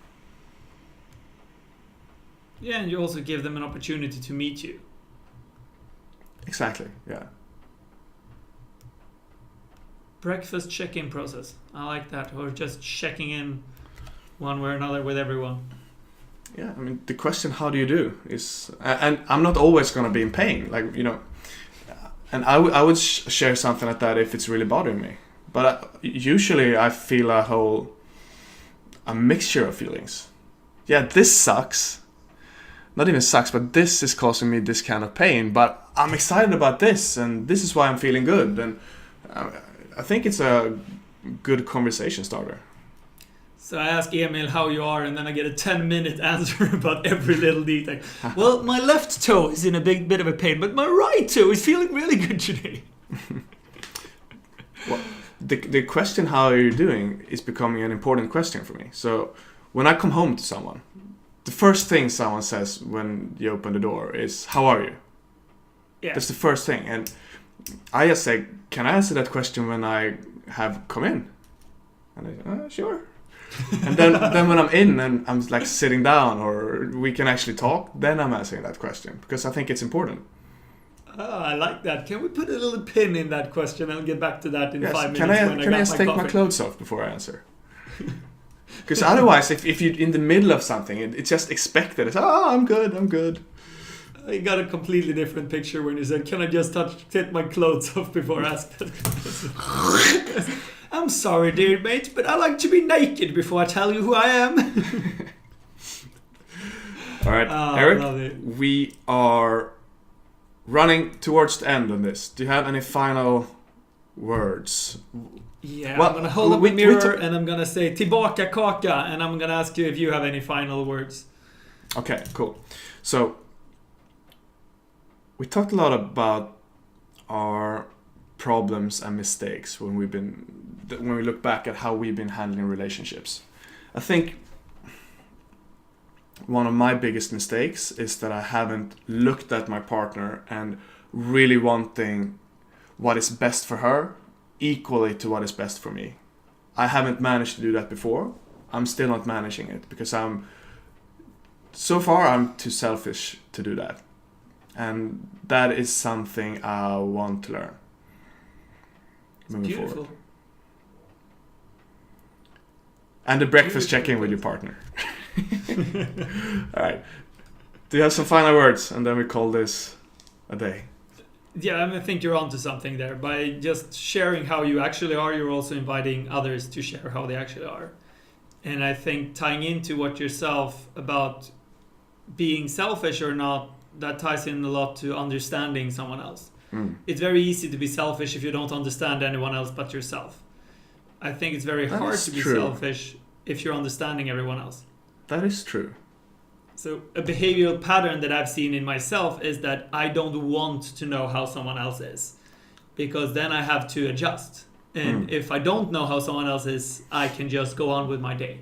Yeah, and you also give them an opportunity to meet you. Exactly, yeah. Breakfast check-in process. I like that. Or just checking in one way or another with everyone. Yeah, I mean, the question, how do you do, is... And I'm not always going to be in pain. Like, you know... And I would share something like that if it's really bothering me. But usually I feel a mixture of feelings. Yeah, this sucks. Not even sucks, but this is causing me this kind of pain. But I'm excited about this, and this is why I'm feeling good. And I think it's a good conversation starter. So I ask Emil how you are, and then I get a 10-minute answer about every little detail. Well, my left toe is in a bit of a pain, but my right toe is feeling really good today. Well, the question, how are you doing, is becoming an important question for me. So when I come home to someone, the first thing someone says when you open the door is, how are you? Yeah. That's the first thing. And I just say, can I answer that question when I have come in? And they say, sure. And then when I'm in and I'm like sitting down or we can actually talk, then I'm answering that question because I think it's important. Oh, I like that. Can we put a little pin in that question? I'll get back to that in 5 minutes. Can I just take my clothes off before I answer? Because otherwise, if you're in the middle of something, it's just expected. It's, I'm good. I got a completely different picture when you said, can I just take my clothes off before I ask that question? I'm sorry, dear mate, but I like to be naked before I tell you who I am. All right, Eric, we are running towards the end on this. Do you have any final words? Yeah, well, I'm going to hold up a mirror and I'm going to say tillbaka kaka, and I'm going to ask you if you have any final words. Okay, cool. So, we talked a lot about our problems and mistakes when we look back at how we've been handling relationships. I think one of my biggest mistakes is that I haven't looked at my partner and really wanting what is best for her equally to what is best for me. I haven't managed to do that before. I'm still not managing it because I'm too selfish to do that. And that is something I want to learn. Moving forward. And the breakfast check-in with your partner. All right. Do you have some final words? And then we call this a day. Yeah, I think you're onto something there. By just sharing how you actually are, you're also inviting others to share how they actually are. And I think tying into what yourself about being selfish or not, that ties in a lot to understanding someone else. It's very easy to be selfish if you don't understand anyone else but yourself. I think it's very hard to be selfish if you're understanding everyone else. That is true. So a behavioral pattern that I've seen in myself is that I don't want to know how someone else is, because then I have to adjust. And if I don't know how someone else is, I can just go on with my day.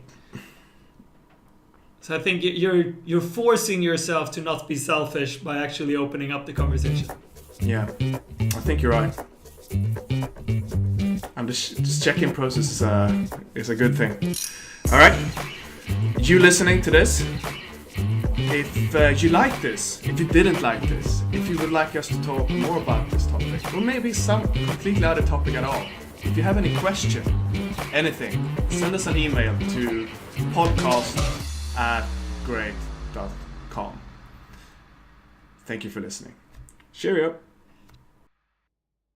So I think you're forcing yourself to not be selfish by actually opening up the conversation. Yeah, I think you're right. And this check-in process is a good thing. All right, you listening to this, if you like this, if you didn't like this, if you would like us to talk more about this topic, or maybe some completely other topic at all, if you have any question, anything, send us an email to podcast@great.com. Thank you for listening. Cheerio.